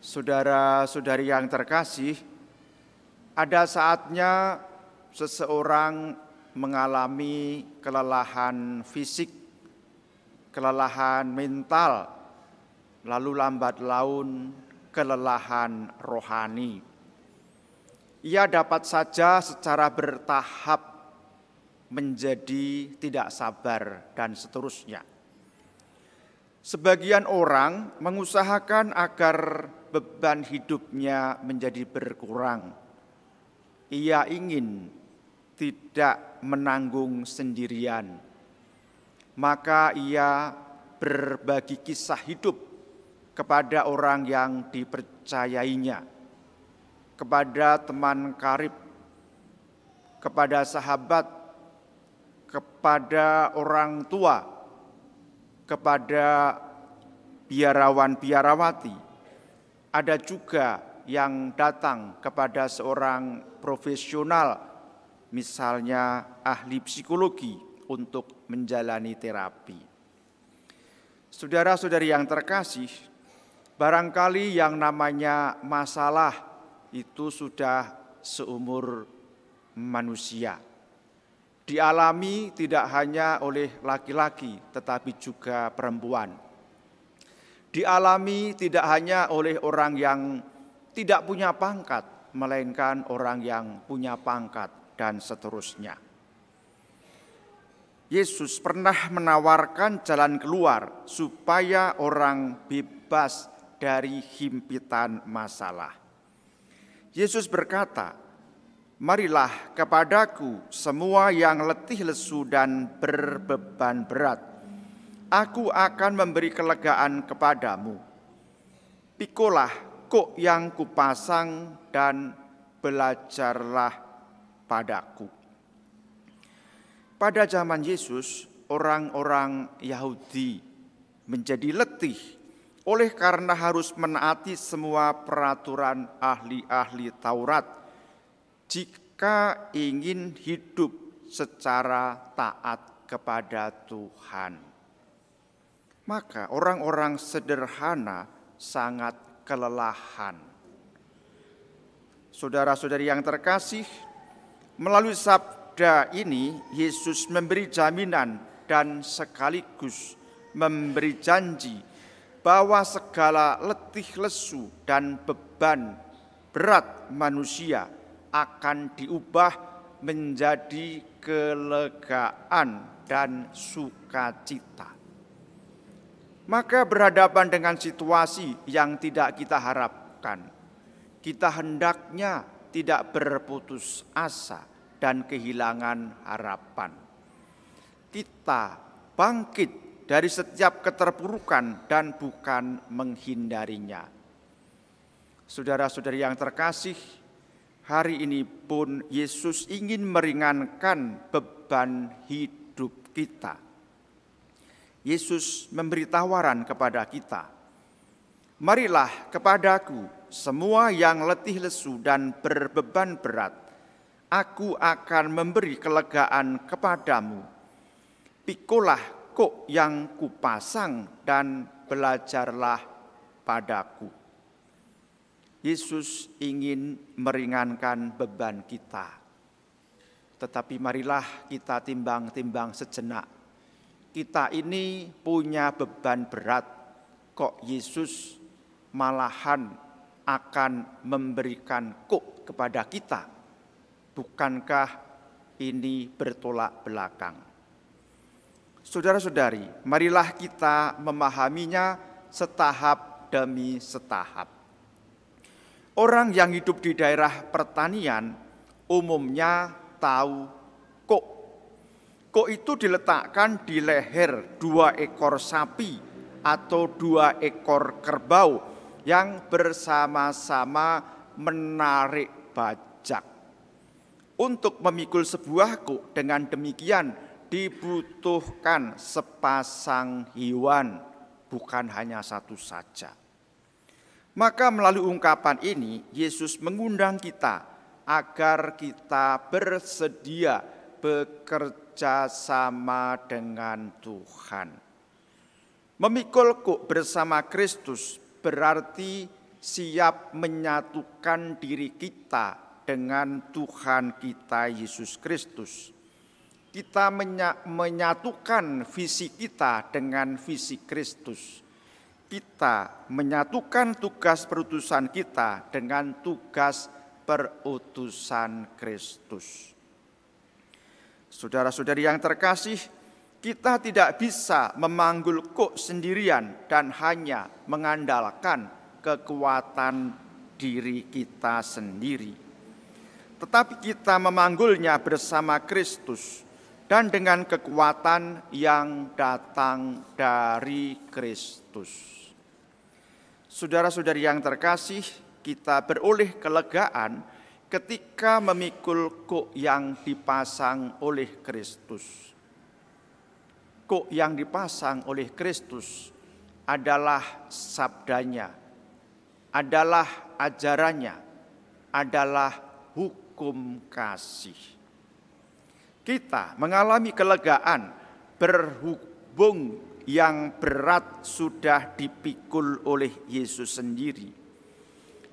Saudara-saudari yang terkasih, ada saatnya seseorang mengalami kelelahan fisik, kelelahan mental, lalu lambat laun kelelahan rohani. Ia dapat saja secara bertahap menjadi tidak sabar dan seterusnya. Sebagian orang mengusahakan agar beban hidupnya menjadi berkurang. Ia ingin tidak menanggung sendirian. Maka ia berbagi kisah hidup kepada orang yang dipercayainya, kepada teman karib, kepada sahabat, kepada orang tua, kepada biarawan-biarawati. Ada juga yang datang kepada seorang profesional, misalnya ahli psikologi, untuk menjalani terapi. Saudara-saudari yang terkasih, barangkali yang namanya masalah itu sudah seumur manusia. Dialami tidak hanya oleh laki-laki, tetapi juga perempuan. Dialami tidak hanya oleh orang yang tidak punya pangkat, melainkan orang yang punya pangkat, dan seterusnya. Yesus pernah menawarkan jalan keluar supaya orang bebas dari himpitan masalah. Yesus berkata, "Marilah kepadaku semua yang letih lesu dan berbeban berat. Aku akan memberi kelegaan kepadamu. Pikulah kuk yang kupasang dan belajarlah padaku." Pada zaman Yesus, orang-orang Yahudi menjadi letih oleh karena harus menaati semua peraturan ahli-ahli Taurat jika ingin hidup secara taat kepada Tuhan. Maka orang-orang sederhana sangat kelelahan. Saudara-saudari yang terkasih, melalui sabda ini Yesus memberi jaminan dan sekaligus memberi janji bahwa segala letih lesu dan beban berat manusia akan diubah menjadi kelegaan dan sukacita. Maka berhadapan dengan situasi yang tidak kita harapkan, kita hendaknya tidak berputus asa dan kehilangan harapan. Kita bangkit dari setiap keterpurukan dan bukan menghindarinya. Saudara-saudari yang terkasih, hari ini pun Yesus ingin meringankan beban hidup kita. Yesus memberi tawaran kepada kita, "Marilah kepadaku semua yang letih lesu dan berbeban berat. Aku akan memberi kelegaan kepadamu. Pikulah kuk yang kupasang dan belajarlah padaku." Yesus ingin meringankan beban kita. Tetapi marilah kita timbang-timbang sejenak. Kita ini punya beban berat, kok Yesus malahan akan memberikan kuk kepada kita? Bukankah ini bertolak belakang? Saudara-saudari, marilah kita memahaminya setahap demi setahap. Orang yang hidup di daerah pertanian umumnya tahu kuk. Kuk itu diletakkan di leher 2 ekor sapi atau 2 ekor kerbau yang bersama-sama menarik bajak. Untuk memikul sebuah kuk dengan demikian dibutuhkan sepasang hewan, bukan hanya satu saja. Maka melalui ungkapan ini Yesus mengundang kita agar kita bersedia bekerja sama dengan Tuhan. Memikul kuk bersama Kristus berarti siap menyatukan diri kita dengan Tuhan kita Yesus Kristus. Kita menyatukan visi kita dengan visi Kristus. Kita menyatukan tugas perutusan kita dengan tugas perutusan Kristus. Saudara-saudari yang terkasih, kita tidak bisa memanggul kok sendirian dan hanya mengandalkan kekuatan diri kita sendiri. Tetapi kita memanggulnya bersama Kristus dan dengan kekuatan yang datang dari Kristus. Saudara-saudari yang terkasih, kita beroleh kelegaan ketika memikul kok yang dipasang oleh Kristus. Kok yang dipasang oleh Kristus adalah sabdanya, adalah ajarannya, adalah hukum kasih. Kita mengalami kelegaan berhubung yang berat sudah dipikul oleh Yesus sendiri.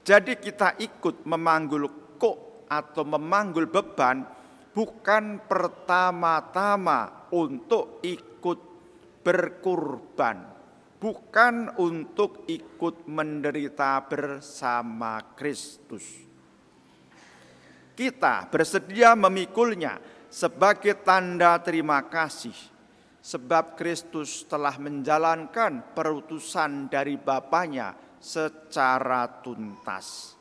Jadi kita ikut memanggul kok atau memanggul beban bukan pertama-tama untuk ikut berkurban, bukan untuk ikut menderita bersama Kristus. Kita bersedia memikulnya sebagai tanda terima kasih, sebab Kristus telah menjalankan perutusan dari Bapanya secara tuntas.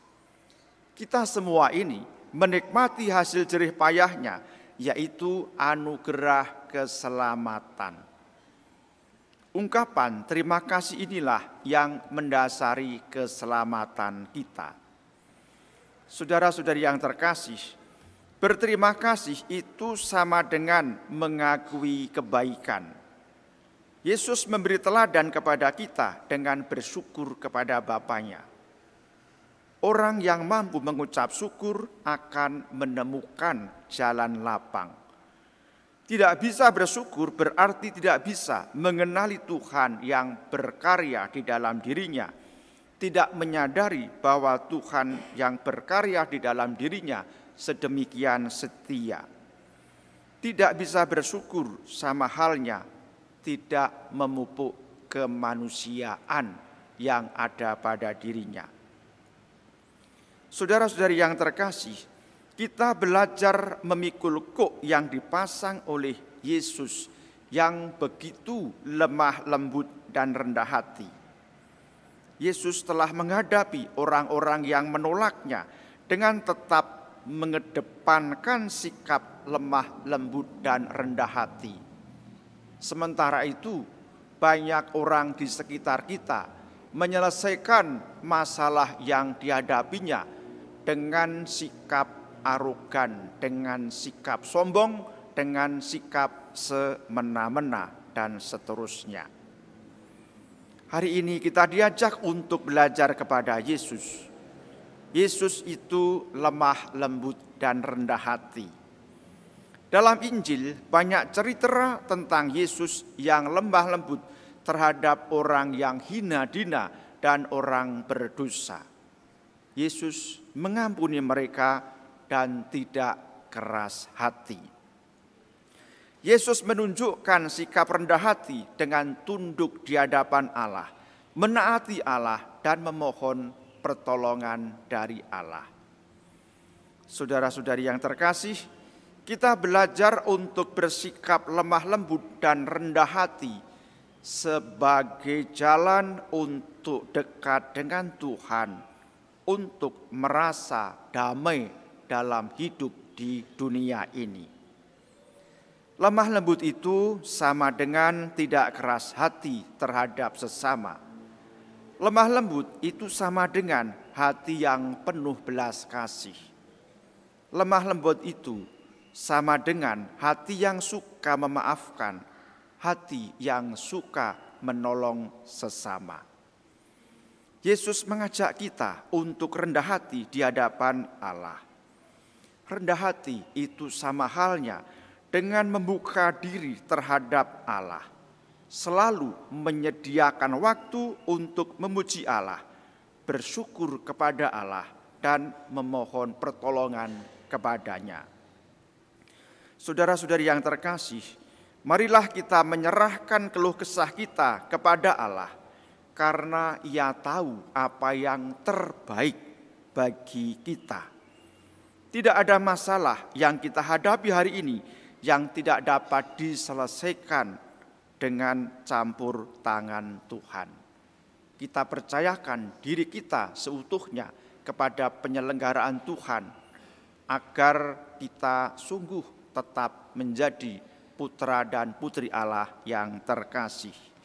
Kita semua ini menikmati hasil jerih payahnya, yaitu anugerah keselamatan. Ungkapan terima kasih inilah yang mendasari keselamatan kita. Saudara-saudari yang terkasih, berterima kasih itu sama dengan mengakui kebaikan. Yesus memberi teladan kepada kita dengan bersyukur kepada Bapanya. Orang yang mampu mengucap syukur akan menemukan jalan lapang. Tidak bisa bersyukur berarti tidak bisa mengenali Tuhan yang berkarya di dalam dirinya. Tidak menyadari bahwa Tuhan yang berkarya di dalam dirinya sedemikian setia. Tidak bisa bersyukur sama halnya tidak memupuk kemanusiaan yang ada pada dirinya. Saudara-saudari yang terkasih, kita belajar memikul kok yang dipasang oleh Yesus yang begitu lemah lembut dan rendah hati. Yesus telah menghadapi orang-orang yang menolaknya dengan tetap mengedepankan sikap lemah lembut dan rendah hati. Sementara itu, banyak orang di sekitar kita menyelesaikan masalah yang dihadapinya dengan sikap arogan, dengan sikap sombong, dengan sikap semena-mena, dan seterusnya. Hari ini kita diajak untuk belajar kepada Yesus. Yesus itu lemah lembut dan rendah hati. Dalam Injil banyak cerita tentang Yesus yang lemah lembut terhadap orang yang hina dina dan orang berdosa. Yesus mengampuni mereka dan tidak keras hati. Yesus menunjukkan sikap rendah hati dengan tunduk di hadapan Allah, menaati Allah dan memohon pertolongan dari Allah. Saudara-saudari yang terkasih, kita belajar untuk bersikap lemah lembut dan rendah hati sebagai jalan untuk dekat dengan Tuhan, untuk merasa damai dalam hidup di dunia ini. Lemah lembut itu sama dengan tidak keras hati terhadap sesama. Lemah lembut itu sama dengan hati yang penuh belas kasih. Lemah lembut itu sama dengan hati yang suka memaafkan, hati yang suka menolong sesama. Yesus mengajak kita untuk rendah hati di hadapan Allah. Rendah hati itu sama halnya dengan membuka diri terhadap Allah. Selalu menyediakan waktu untuk memuji Allah bersyukur kepada Allah dan memohon pertolongan kepadanya. Saudara-saudari yang terkasih, marilah kita menyerahkan keluh kesah kita kepada Allah, karena Ia tahu apa yang terbaik bagi kita. Tidak ada masalah yang kita hadapi hari ini yang tidak dapat diselesaikan dengan campur tangan Tuhan. Kita percayakan diri kita seutuhnya kepada penyelenggaraan Tuhan, agar kita sungguh tetap menjadi putra dan putri Allah yang terkasih.